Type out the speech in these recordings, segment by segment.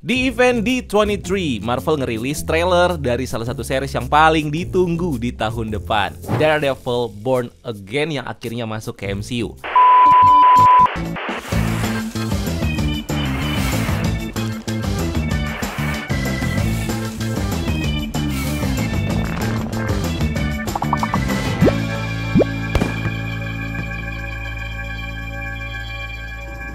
Di event D23, Marvel ngerilis trailer dari salah satu series yang paling ditunggu di tahun depan, Daredevil Born Again, yang akhirnya masuk ke MCU.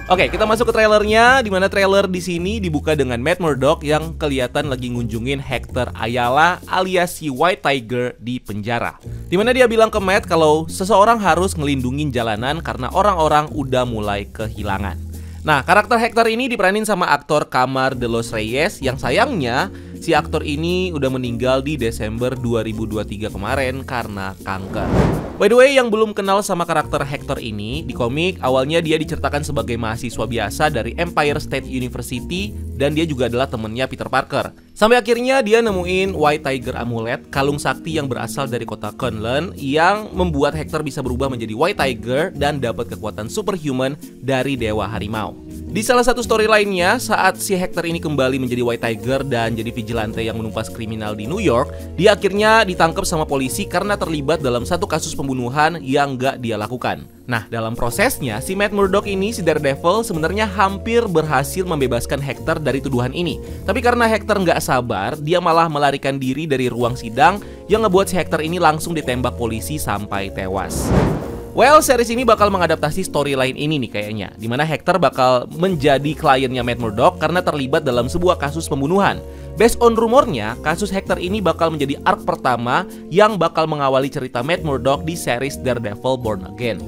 Oke, kita masuk ke trailernya, di mana trailer di sini dibuka dengan Matt Murdock yang kelihatan lagi ngunjungin Hector Ayala alias si White Tiger di penjara. Di mana dia bilang ke Matt kalau seseorang harus ngelindungin jalanan karena orang-orang udah mulai kehilangan. Nah, karakter Hector ini diperanin sama aktor Kamar de los Reyes yang sayangnya si aktor ini udah meninggal di Desember 2023 kemarin karena kanker. By the way, yang belum kenal sama karakter Hector ini, di komik awalnya dia diceritakan sebagai mahasiswa biasa dari Empire State University dan dia juga adalah temennya Peter Parker. Sampai akhirnya dia nemuin White Tiger Amulet, kalung sakti yang berasal dari kota Kunlun yang membuat Hector bisa berubah menjadi White Tiger dan dapat kekuatan superhuman dari Dewa Harimau. Di salah satu story lainnya, saat si Hector ini kembali menjadi White Tiger dan jadi vigilante yang menumpas kriminal di New York, dia akhirnya ditangkap sama polisi karena terlibat dalam satu kasus pembunuhan yang gak dia lakukan. Nah, dalam prosesnya, si Matt Murdock ini, si Daredevil, sebenarnya hampir berhasil membebaskan Hector dari tuduhan ini. Tapi karena Hector nggak sabar, dia malah melarikan diri dari ruang sidang yang ngebuat si Hector ini langsung ditembak polisi sampai tewas. Well, series ini bakal mengadaptasi storyline ini nih kayaknya, dimana Hector bakal menjadi kliennya Matt Murdock karena terlibat dalam sebuah kasus pembunuhan. Based on rumornya, kasus Hector ini bakal menjadi arc pertama yang bakal mengawali cerita Matt Murdock di series Daredevil Born Again.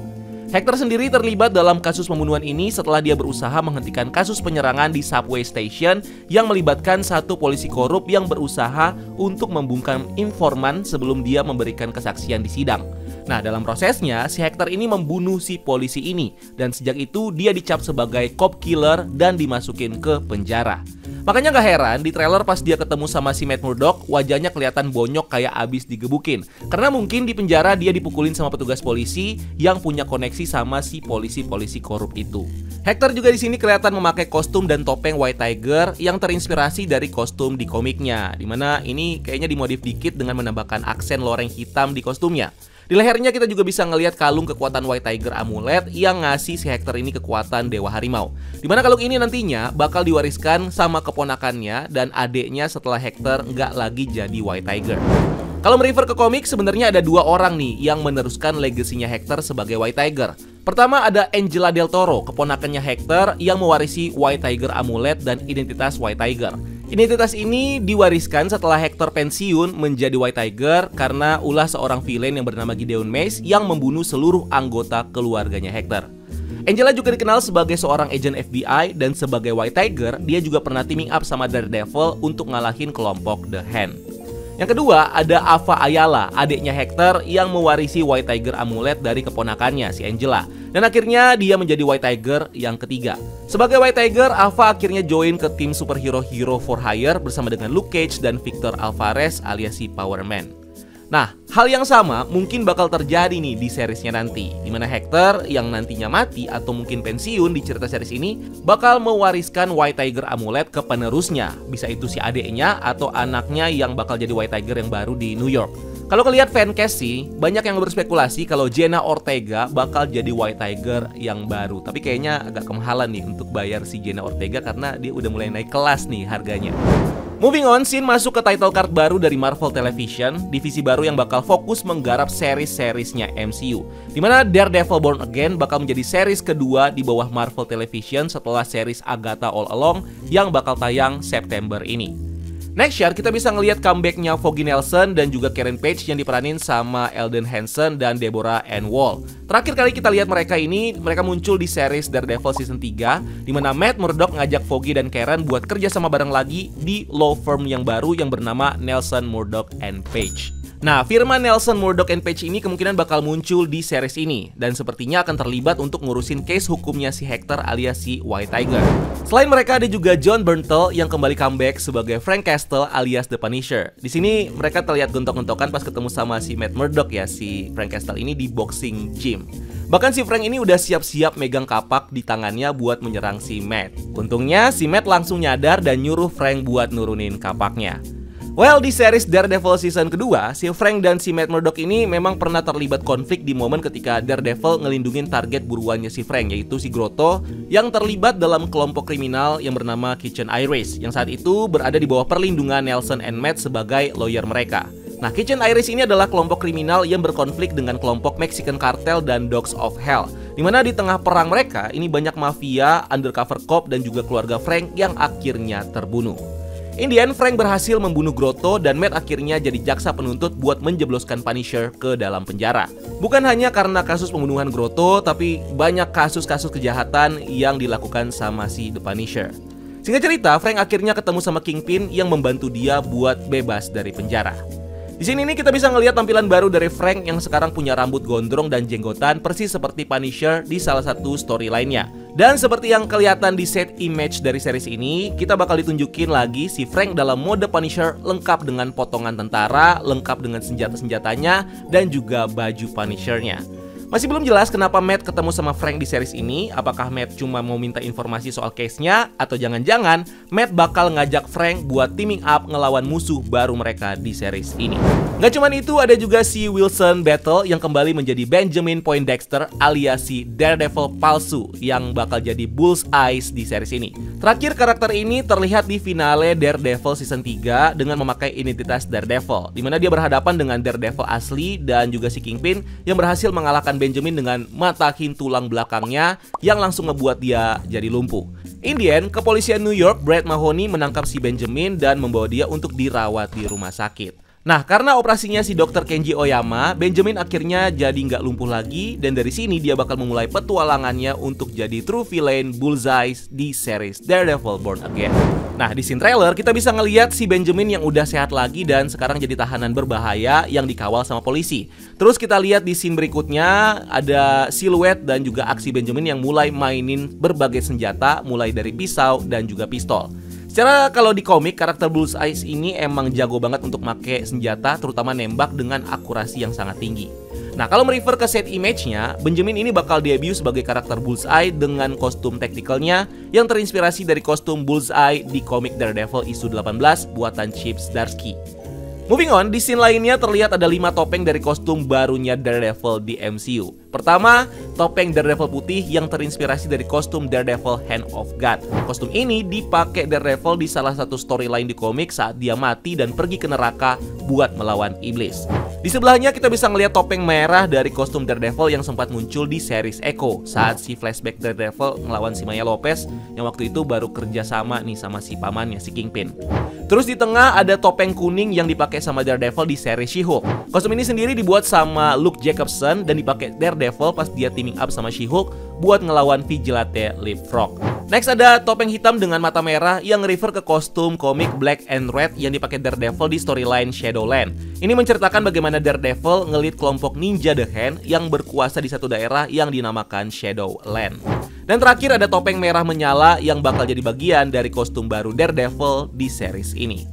Hector sendiri terlibat dalam kasus pembunuhan ini setelah dia berusaha menghentikan kasus penyerangan di subway station yang melibatkan satu polisi korup yang berusaha untuk membungkam informan sebelum dia memberikan kesaksian di sidang. Nah, dalam prosesnya, si Hector ini membunuh si polisi ini dan sejak itu dia dicap sebagai cop killer dan dimasukin ke penjara. Makanya gak heran di trailer pas dia ketemu sama si Matt Murdock, wajahnya kelihatan bonyok kayak abis digebukin. Karena mungkin di penjara dia dipukulin sama petugas polisi yang punya koneksi sama si polisi-polisi korup itu. Hector juga di sini kelihatan memakai kostum dan topeng White Tiger yang terinspirasi dari kostum di komiknya. Dimana ini kayaknya dimodif dikit dengan menambahkan aksen loreng hitam di kostumnya. Di lehernya kita juga bisa ngelihat kalung kekuatan White Tiger Amulet yang ngasih si Hector ini kekuatan Dewa Harimau. Dimana kalung ini nantinya bakal diwariskan sama keponakannya dan adeknya setelah Hector nggak lagi jadi White Tiger. Kalau merefer ke komik, sebenarnya ada dua orang nih yang meneruskan legasinya Hector sebagai White Tiger. Pertama ada Angela Del Toro, keponakannya Hector yang mewarisi White Tiger Amulet dan identitas White Tiger. Identitas ini diwariskan setelah Hector pensiun menjadi White Tiger karena ulah seorang villain yang bernama Gideon Mace yang membunuh seluruh anggota keluarganya Hector. Angela juga dikenal sebagai seorang agen FBI dan sebagai White Tiger, dia juga pernah teaming up sama Daredevil untuk ngalahin kelompok The Hand. Yang kedua ada Ava Ayala, adiknya Hector yang mewarisi White Tiger Amulet dari keponakannya si Angela. Dan akhirnya dia menjadi White Tiger yang ketiga. Sebagai White Tiger, Ava akhirnya join ke tim superhero Hero for Hire bersama dengan Luke Cage dan Victor Alvarez alias si Power Man. Nah, hal yang sama mungkin bakal terjadi nih di seriesnya nanti, dimana Hector yang nantinya mati atau mungkin pensiun di cerita series ini bakal mewariskan White Tiger Amulet ke penerusnya. Bisa itu si adeknya atau anaknya yang bakal jadi White Tiger yang baru di New York. Kalau kalian fancast sih, banyak yang berspekulasi kalau Jenna Ortega bakal jadi White Tiger yang baru. Tapi kayaknya agak kemahalan nih untuk bayar si Jenna Ortega karena dia udah mulai naik kelas nih harganya. Moving on, Sin masuk ke title card baru dari Marvel Television, divisi baru yang bakal fokus menggarap series-seriesnya MCU. Dimana Daredevil Born Again bakal menjadi series kedua di bawah Marvel Television setelah series Agatha All Along yang bakal tayang September ini. Next year kita bisa ngelihat comebacknya Foggy Nelson dan juga Karen Page yang diperanin sama Eldon Henson dan Deborah Ann Woll. Terakhir kali kita lihat mereka muncul di series Daredevil Season 3, di mana Matt Murdock ngajak Foggy dan Karen buat kerja sama bareng lagi di law firm yang baru yang bernama Nelson Murdock and Page. Nah, firman Nelson, Murdock, and Page ini kemungkinan bakal muncul di series ini dan sepertinya akan terlibat untuk ngurusin case hukumnya si Hector alias si White Tiger. Selain mereka ada juga John Bernthal yang kembali comeback sebagai Frank Castle alias The Punisher. Di sini mereka terlihat gontok-gontokan pas ketemu sama si Matt Murdock ya, si Frank Castle ini di boxing gym. Bahkan si Frank ini udah siap-siap megang kapak di tangannya buat menyerang si Matt. Untungnya si Matt langsung nyadar dan nyuruh Frank buat nurunin kapaknya. Well, di series Daredevil season kedua, si Frank dan si Matt Murdock ini memang pernah terlibat konflik di momen ketika Daredevil ngelindungin target buruannya si Frank, yaitu si Grotto yang terlibat dalam kelompok kriminal yang bernama Kitchen Iris, yang saat itu berada di bawah perlindungan Nelson and Matt sebagai lawyer mereka. Nah, Kitchen Iris ini adalah kelompok kriminal yang berkonflik dengan kelompok Mexican Cartel dan Dogs of Hell, dimana di tengah perang mereka, ini banyak mafia, undercover cop, dan juga keluarga Frank yang akhirnya terbunuh. In the end, Frank berhasil membunuh Grotto dan Matt akhirnya jadi jaksa penuntut buat menjebloskan Punisher ke dalam penjara. Bukan hanya karena kasus pembunuhan Grotto, tapi banyak kasus-kasus kejahatan yang dilakukan sama si The Punisher. Singkat cerita, Frank akhirnya ketemu sama Kingpin yang membantu dia buat bebas dari penjara. Di sini nih kita bisa ngelihat tampilan baru dari Frank yang sekarang punya rambut gondrong dan jenggotan persis seperti Punisher di salah satu storyline-nya. Dan seperti yang kelihatan di set image dari series ini, kita bakal ditunjukin lagi si Frank dalam mode Punisher lengkap dengan potongan tentara, lengkap dengan senjata-senjatanya, dan juga baju Punisher-nya. Masih belum jelas kenapa Matt ketemu sama Frank di series ini. Apakah Matt cuma mau minta informasi soal case-nya, atau jangan-jangan Matt bakal ngajak Frank buat teaming up ngelawan musuh baru mereka di series ini. Gak cuman itu, ada juga si Wilson Battle yang kembali menjadi Benjamin Poindexter alias si Daredevil palsu yang bakal jadi Bullseye di series ini. Terakhir, karakter ini terlihat di finale Daredevil season 3 dengan memakai identitas Daredevil, dimana dia berhadapan dengan Daredevil asli dan juga si Kingpin yang berhasil mengalahkan Benjamin dengan matahin tulang belakangnya yang langsung ngebuat dia jadi lumpuh. In the end, kepolisian New York, Brad Mahoney menangkap si Benjamin dan membawa dia untuk dirawat di rumah sakit. Nah, karena operasinya si Dr. Kenji Oyama, Benjamin akhirnya jadi nggak lumpuh lagi, dan dari sini dia bakal memulai petualangannya untuk jadi true villain Bullseye di series Daredevil Born Again. Nah, di scene trailer kita bisa ngelihat si Benjamin yang udah sehat lagi dan sekarang jadi tahanan berbahaya yang dikawal sama polisi. Terus kita lihat di scene berikutnya ada siluet dan juga aksi Benjamin yang mulai mainin berbagai senjata, mulai dari pisau dan juga pistol. Secara kalau di komik, karakter Bullseye ini emang jago banget untuk make senjata, terutama nembak dengan akurasi yang sangat tinggi. Nah, kalau merefer ke set image-nya, Benjamin ini bakal debut sebagai karakter Bullseye dengan kostum tactical-nya yang terinspirasi dari kostum Bullseye di komik Daredevil issue 18 buatan Chip Zdarsky. Moving on, di scene lainnya terlihat ada 5 topeng dari kostum barunya Daredevil di MCU. Pertama, topeng Daredevil putih yang terinspirasi dari kostum Daredevil Hand of God. Kostum ini dipakai Daredevil di salah satu storyline di komik saat dia mati dan pergi ke neraka buat melawan iblis. Di sebelahnya kita bisa ngeliat topeng merah dari kostum Daredevil yang sempat muncul di series Echo saat si flashback Daredevil ngelawan si Maya Lopez yang waktu itu baru kerja sama nih sama si pamannya si Kingpin. Terus di tengah ada topeng kuning yang dipakai sama Daredevil di series She-Hulk. Kostum ini sendiri dibuat sama Luke Jacobson dan dipakai Daredevil pas dia teaming up sama She-Hulk buat ngelawan Vigilante Leapfrog. Next ada topeng hitam dengan mata merah yang refer ke kostum komik Black and Red yang dipakai Daredevil di storyline Shadowland. Ini menceritakan bagaimana Daredevil ngelit kelompok ninja The Hand yang berkuasa di satu daerah yang dinamakan Shadowland. Dan terakhir ada topeng merah menyala yang bakal jadi bagian dari kostum baru Daredevil di series ini.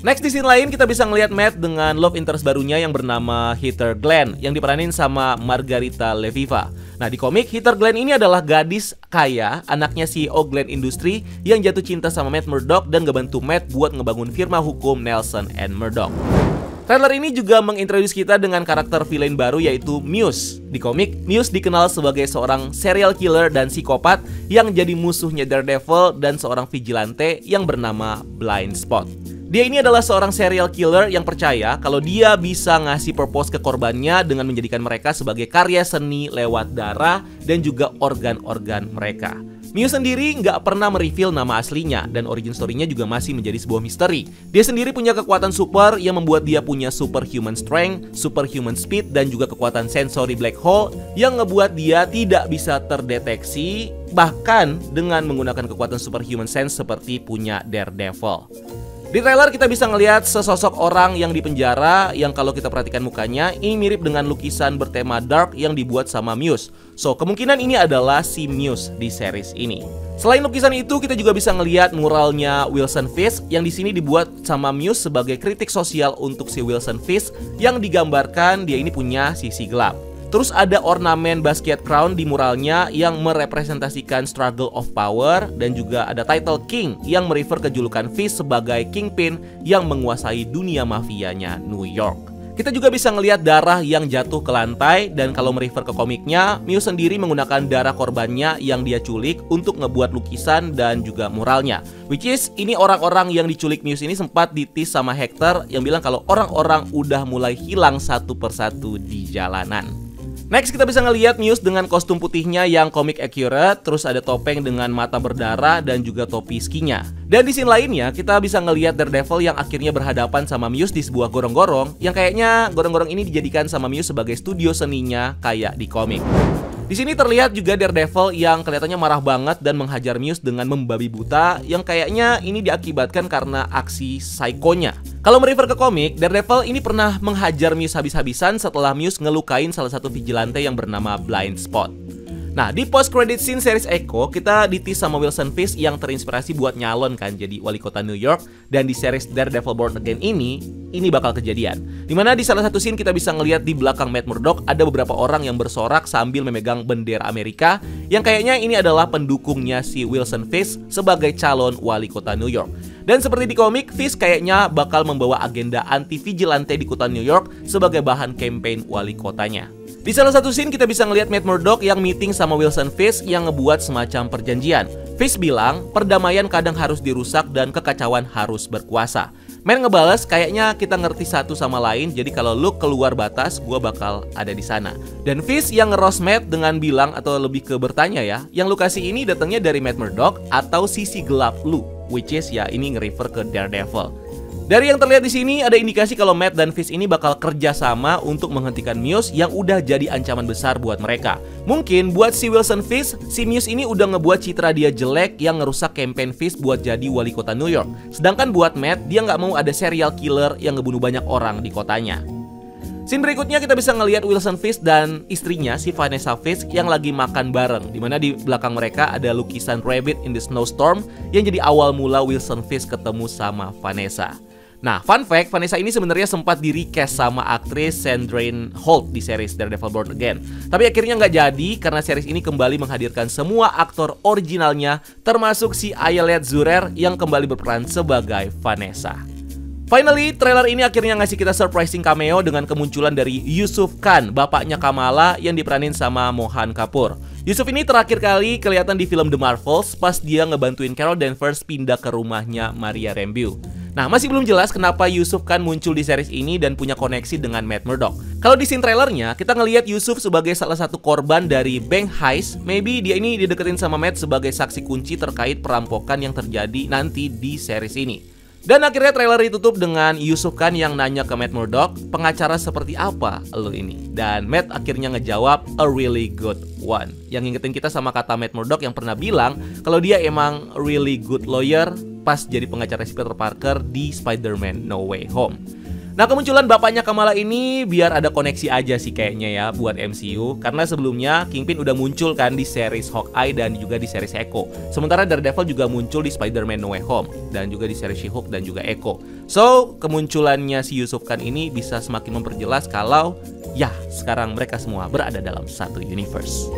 Next di scene lain kita bisa ngelihat Matt dengan love interest barunya yang bernama Heather Glenn yang diperanin sama Margarita Leviva. Nah, di komik Heather Glenn ini adalah gadis kaya, anaknya CEO Glenn Industry yang jatuh cinta sama Matt Murdock dan ngebantu Matt buat ngebangun firma hukum Nelson and Murdock. Trailer ini juga mengintroduce kita dengan karakter villain baru yaitu Muse. Di komik, Muse dikenal sebagai seorang serial killer dan psikopat yang jadi musuhnya Daredevil dan seorang vigilante yang bernama Blind Spot. Dia ini adalah seorang serial killer yang percaya kalau dia bisa ngasih purpose ke korbannya dengan menjadikan mereka sebagai karya seni lewat darah dan juga organ-organ mereka. Muse sendiri nggak pernah mereveal nama aslinya dan origin story-nya juga masih menjadi sebuah misteri. Dia sendiri punya kekuatan super yang membuat dia punya superhuman strength, superhuman speed, dan juga kekuatan sensory black hole yang ngebuat dia tidak bisa terdeteksi bahkan dengan menggunakan kekuatan superhuman sense seperti punya Daredevil. Di trailer kita bisa ngelihat sesosok orang yang di penjara yang kalau kita perhatikan mukanya ini mirip dengan lukisan bertema dark yang dibuat sama Muse. So, kemungkinan ini adalah si Muse di series ini. Selain lukisan itu, kita juga bisa ngelihat muralnya Wilson Fisk yang di sini dibuat sama Muse sebagai kritik sosial untuk si Wilson Fisk yang digambarkan dia ini punya sisi gelap. Terus ada ornamen Basquiat Crown di muralnya yang merepresentasikan struggle of power, dan juga ada title King yang merefer ke julukan Fisk sebagai kingpin yang menguasai dunia mafianya New York. Kita juga bisa ngelihat darah yang jatuh ke lantai, dan kalau merefer ke komiknya, Muse sendiri menggunakan darah korbannya yang dia culik untuk ngebuat lukisan dan juga muralnya. Which is, ini orang-orang yang diculik Muse ini sempat ditis sama Hector yang bilang kalau orang-orang udah mulai hilang satu persatu di jalanan. Next, kita bisa ngelihat Muse dengan kostum putihnya yang comic accurate, terus ada topeng dengan mata berdarah dan juga topi skinya. Dan di scene lainnya, kita bisa ngelihat Daredevil yang akhirnya berhadapan sama Muse di sebuah gorong-gorong, yang kayaknya gorong-gorong ini dijadikan sama Muse sebagai studio seninya kayak di komik. Di sini terlihat juga Daredevil yang kelihatannya marah banget dan menghajar Muse dengan membabi buta, yang kayaknya ini diakibatkan karena aksi psikonya. Kalau merefer ke komik, Daredevil ini pernah menghajar Muse habis-habisan setelah Muse ngelukain salah satu vigilante yang bernama Blind Spot. Nah, di post-credit scene series Echo, kita ditis sama Wilson Fisk yang terinspirasi buat nyalon kan jadi wali kota New York, dan di series Daredevil Born Again ini bakal kejadian. Dimana di salah satu scene kita bisa ngelihat di belakang Matt Murdock ada beberapa orang yang bersorak sambil memegang bendera Amerika, yang kayaknya ini adalah pendukungnya si Wilson Fisk sebagai calon wali kota New York. Dan seperti di komik, Fisk kayaknya bakal membawa agenda anti-vigilante di kota New York sebagai bahan campaign wali kotanya. Di salah satu scene kita bisa ngelihat Matt Murdock yang meeting sama Wilson Fisk yang ngebuat semacam perjanjian. Fisk bilang, perdamaian kadang harus dirusak dan kekacauan harus berkuasa. Matt ngebales, kayaknya kita ngerti satu sama lain, jadi kalau lu keluar batas, gua bakal ada di sana. Dan Fisk yang ngeroast Matt dengan bilang, atau lebih ke bertanya ya, yang lu kasih ini datangnya dari Matt Murdock atau sisi gelap lu, which is ya ini nge-refer ke Daredevil. Dari yang terlihat di sini ada indikasi kalau Matt dan Fisk ini bakal kerja sama untuk menghentikan Muse yang udah jadi ancaman besar buat mereka. Mungkin buat si Wilson Fisk, si Muse ini udah ngebuat citra dia jelek yang ngerusak campaign Fisk buat jadi wali kota New York. Sedangkan buat Matt, dia nggak mau ada serial killer yang ngebunuh banyak orang di kotanya. Scene berikutnya kita bisa ngelihat Wilson Fisk dan istrinya si Vanessa Fisk yang lagi makan bareng, dimana di belakang mereka ada lukisan Rabbit in the Snowstorm yang jadi awal mula Wilson Fisk ketemu sama Vanessa. Nah, fun fact, Vanessa ini sebenarnya sempat di-recast sama aktris Sandrine Holt di series Daredevil Born Again. Tapi akhirnya nggak jadi karena series ini kembali menghadirkan semua aktor originalnya, termasuk si Ayelet Zurer yang kembali berperan sebagai Vanessa. Finally, trailer ini akhirnya ngasih kita surprising cameo dengan kemunculan dari Yusuf Khan, bapaknya Kamala yang diperanin sama Mohan Kapoor. Yusuf ini terakhir kali kelihatan di film The Marvels pas dia ngebantuin Carol Danvers pindah ke rumahnya Maria Rambeau. Nah, masih belum jelas kenapa Yusuf Khan muncul di series ini dan punya koneksi dengan Matt Murdock. Kalau di scene trailernya, kita ngelihat Yusuf sebagai salah satu korban dari bank heist. Maybe dia ini dideketin sama Matt sebagai saksi kunci terkait perampokan yang terjadi nanti di series ini. Dan akhirnya trailer ditutup dengan Yusuf Khan yang nanya ke Matt Murdock, pengacara seperti apa lo ini? Dan Matt akhirnya ngejawab, a really good one. Yang ngingetin kita sama kata Matt Murdock yang pernah bilang kalau dia emang really good lawyer pas jadi pengacara si Peter Parker di Spider-Man No Way Home. Nah, kemunculan bapaknya Kamala ini biar ada koneksi aja sih kayaknya ya buat MCU. Karena sebelumnya Kingpin udah muncul kan di series Hawkeye dan juga di series Echo. Sementara Daredevil juga muncul di Spider-Man No Way Home dan juga di series She-Hulk dan juga Echo. So, kemunculannya si Yusuf Khan ini bisa semakin memperjelas kalau ya sekarang mereka semua berada dalam satu universe.